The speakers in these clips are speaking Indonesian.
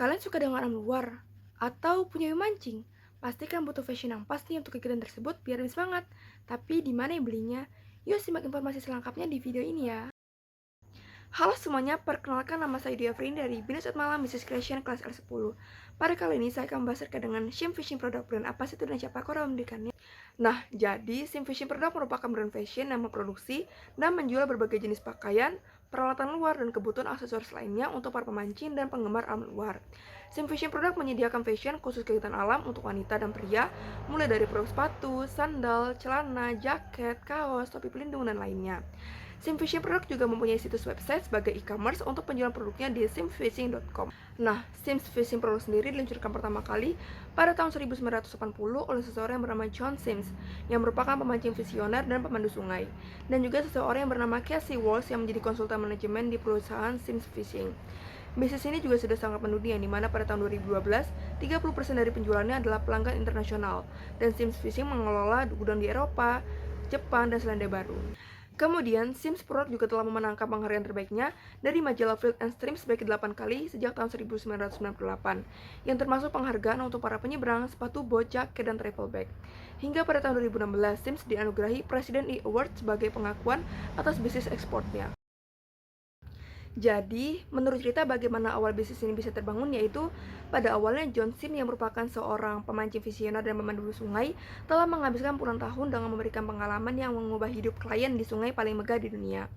Kalian suka dengan alam luar? Atau punya hobi mancing? Pastikan butuh fashion yang pas nih untuk kegiatan tersebut biar lebih semangat. Tapi di mana yang belinya? Yuk simak informasi selengkapnya di video ini ya. Halo semuanya, perkenalkan nama saya Dia Frin dari Binus Malam Business Creation kelas L10. Pada kali ini saya akan membahas terkait dengan Sim Fishing Product Brand apa sih itu dan siapa orang mendirikannya. Nah, jadi Sim Fishing Product merupakan brand fashion yang memproduksi dan menjual berbagai jenis pakaian, peralatan luar, dan kebutuhan aksesoris lainnya untuk para pemancing dan penggemar alam luar. Sim Fishing Product menyediakan fashion khusus kegiatan alam untuk wanita dan pria, mulai dari produk sepatu, sandal, celana, jaket, kaos, topi pelindung, dan lainnya. Sim Fishing Product juga mempunyai situs website sebagai e-commerce untuk penjualan produknya di simfishing.com. Nah, Sim Fishing Product sendiri diluncurkan pertama kali pada tahun 1980 oleh seseorang yang bernama John Sims, yang merupakan pemancing visioner dan pemandu sungai, dan juga seseorang yang bernama Casey Walsh yang menjadi konsultan manajemen di perusahaan Sims Fishing. Bisnis ini juga sudah sangat mendunia, di mana pada tahun 2012, 30% dari penjualannya adalah pelanggan internasional, dan Sims Fishing mengelola gudang di Eropa, Jepang, dan Selandia Baru. Kemudian, Sims Product juga telah memenangkan penghargaan terbaiknya dari majalah Field and Stream sebanyak 8 kali sejak tahun 1998, yang termasuk penghargaan untuk para penyeberang, sepatu bot, jaket, dan travel bag. Hingga pada tahun 2016, Sims dianugerahi President E Award sebagai pengakuan atas bisnis ekspornya. Jadi, menurut cerita bagaimana awal bisnis ini bisa terbangun, yaitu pada awalnya John Sim yang merupakan seorang pemancing visioner dan pemandu sungai telah menghabiskan puluhan tahun dengan memberikan pengalaman yang mengubah hidup klien di sungai paling megah di dunia.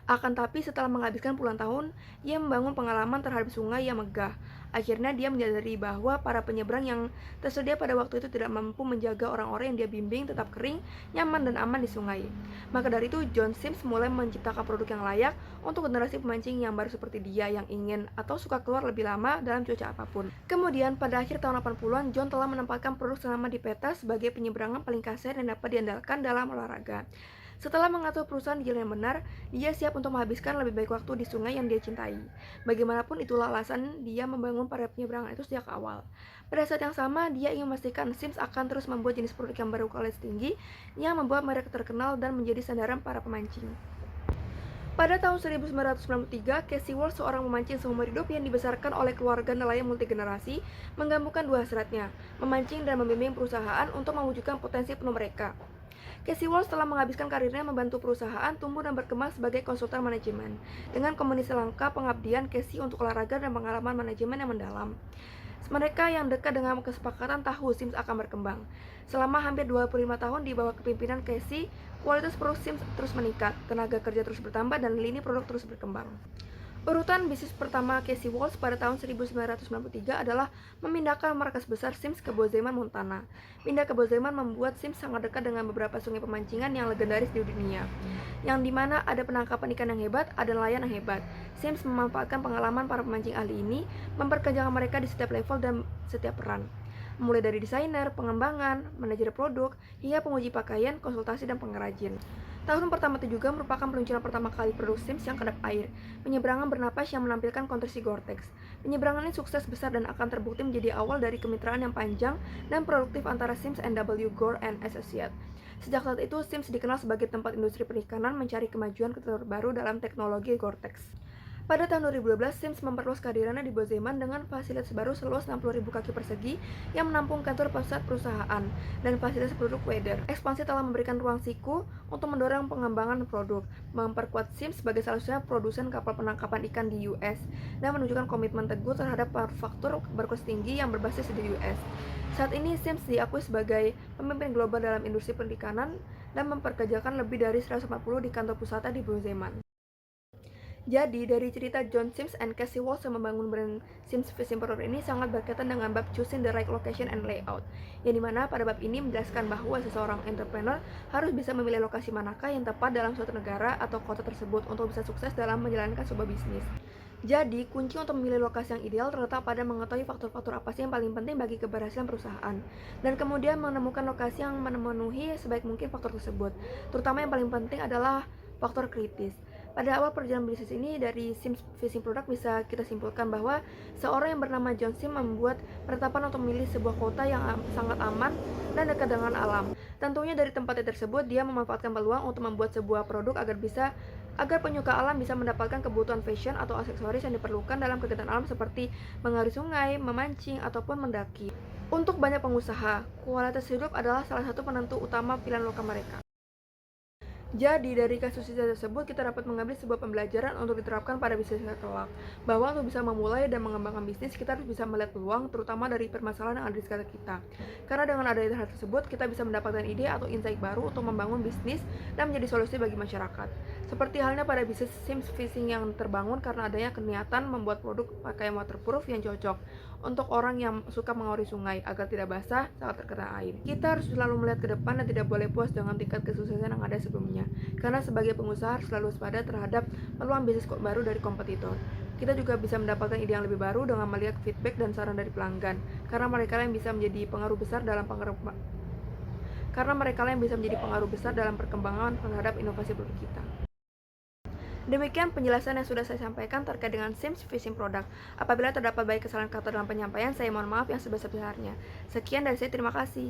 Akan tapi setelah menghabiskan puluhan tahun, ia membangun pengalaman terhadap sungai yang megah. Akhirnya dia menyadari bahwa para penyeberang yang tersedia pada waktu itu tidak mampu menjaga orang-orang yang dia bimbing tetap kering, nyaman, dan aman di sungai. Maka dari itu, John Sims mulai menciptakan produk yang layak untuk generasi pemancing yang baru seperti dia yang ingin atau suka keluar lebih lama dalam cuaca apapun. Kemudian, pada akhir tahun 80-an, John telah menempatkan produk selama di peta sebagai penyeberangan paling kasar dan dapat diandalkan dalam olahraga. Setelah mengatur perusahaan di jalan yang benar, dia siap untuk menghabiskan lebih baik waktu di sungai yang dia cintai. Bagaimanapun itulah alasan dia membangun para penyeberangan itu sejak awal. Pada saat yang sama, dia ingin memastikan Sims akan terus membuat jenis produk yang berkualitas tinggi yang membuat mereka terkenal dan menjadi sandaran para pemancing. Pada tahun 1993, Casey Walsh, seorang pemancing seumur hidup yang dibesarkan oleh keluarga nelayan multigenerasi, menggabungkan dua hasratnya, memancing dan membimbing perusahaan untuk mewujudkan potensi penuh mereka. Casey Walsh telah menghabiskan karirnya membantu perusahaan tumbuh dan berkembang sebagai konsultan manajemen, dengan kombinasi lengkap pengabdian Casey untuk olahraga dan pengalaman manajemen yang mendalam. Mereka yang dekat dengan kesepakatan tahu Sims akan berkembang. Selama hampir 25 tahun di bawah kepemimpinan Casey, kualitas produk Sims terus meningkat, tenaga kerja terus bertambah, dan lini produk terus berkembang. Urutan bisnis pertama Casey Walsh pada tahun 1993 adalah memindahkan markas besar Sims ke Bozeman, Montana. Pindah ke Bozeman membuat Sims sangat dekat dengan beberapa sungai pemancingan yang legendaris di dunia, yang dimana ada penangkapan ikan yang hebat, ada nelayan yang hebat. Sims memanfaatkan pengalaman para pemancing ahli ini, memperkerjakan mereka di setiap level dan setiap peran, mulai dari desainer, pengembangan, manajer produk, hingga penguji pakaian, konsultasi, dan pengrajin. Tahun pertama itu juga merupakan peluncuran pertama kali produk Sims yang kedap air, penyeberangan bernapas yang menampilkan konstruksi Gore-Tex. Penyeberangan ini sukses besar dan akan terbukti menjadi awal dari kemitraan yang panjang dan produktif antara Sims N.W. Gore and Associates. Sejak saat itu, Sims dikenal sebagai tempat industri perikanan mencari kemajuan terbaru dalam teknologi Gore-Tex. Pada tahun 2012, Sims memperluas kehadirannya di Bozeman dengan fasilitas baru seluas 60.000 kaki persegi yang menampung kantor pusat perusahaan dan fasilitas produk Weather. Ekspansi telah memberikan ruang siku untuk mendorong pengembangan produk, memperkuat Sims sebagai salah satu produsen kapal penangkapan ikan di US, dan menunjukkan komitmen teguh terhadap manufaktur berkualitas tinggi yang berbasis di US. Saat ini, Sims diakui sebagai pemimpin global dalam industri perikanan dan memperkerjakan lebih dari 140 di kantor pusatnya di Bozeman. Jadi, dari cerita John Sims and Casey Walsh yang membangun brand Sims Fishing Product ini sangat berkaitan dengan bab choosing the right location and layout, yang dimana pada bab ini menjelaskan bahwa seseorang entrepreneur harus bisa memilih lokasi manakah yang tepat dalam suatu negara atau kota tersebut untuk bisa sukses dalam menjalankan sebuah bisnis. Jadi, kunci untuk memilih lokasi yang ideal terletak pada mengetahui faktor-faktor apa sih yang paling penting bagi keberhasilan perusahaan, dan kemudian menemukan lokasi yang memenuhi sebaik mungkin faktor tersebut. Terutama yang paling penting adalah faktor kritis. Pada awal perjalanan bisnis ini, dari Sims Fishing Product bisa kita simpulkan bahwa seorang yang bernama John Sim membuat penetapan untuk memilih sebuah kota yang sangat aman dan dekat dengan alam. Tentunya dari tempatnya tersebut, dia memanfaatkan peluang untuk membuat sebuah produk agar bisa agar penyuka alam bisa mendapatkan kebutuhan fashion atau aksesoris yang diperlukan dalam kegiatan alam seperti mengarungi sungai, memancing, ataupun mendaki. Untuk banyak pengusaha, kualitas hidup adalah salah satu penentu utama pilihan lokal mereka. Jadi, dari kasus tersebut, kita dapat mengambil sebuah pembelajaran untuk diterapkan pada bisnis kelak. Bahwa untuk bisa memulai dan mengembangkan bisnis, kita harus bisa melihat peluang, terutama dari permasalahan yang ada di sekitar kita. Karena dengan adanya hal tersebut, kita bisa mendapatkan ide atau insight baru untuk membangun bisnis dan menjadi solusi bagi masyarakat. Seperti halnya pada bisnis Sims Fishing yang terbangun karena adanya niatan membuat produk pakaian waterproof yang cocok untuk orang yang suka mengairi sungai agar tidak basah saat terkena air. Kita harus selalu melihat ke depan dan tidak boleh puas dengan tingkat kesuksesan yang ada sebelumnya. Karena sebagai pengusaha harus selalu waspada terhadap peluang bisnis baru dari kompetitor. Kita juga bisa mendapatkan ide yang lebih baru dengan melihat feedback dan saran dari pelanggan. Karena mereka yang bisa menjadi pengaruh besar dalam perkembangan terhadap inovasi produk kita. Demikian penjelasan yang sudah saya sampaikan terkait dengan Sims Fishing Product. Apabila terdapat baik kesalahan kata dalam penyampaian, saya mohon maaf yang sebesar-besarnya. Sekian dari saya, terima kasih.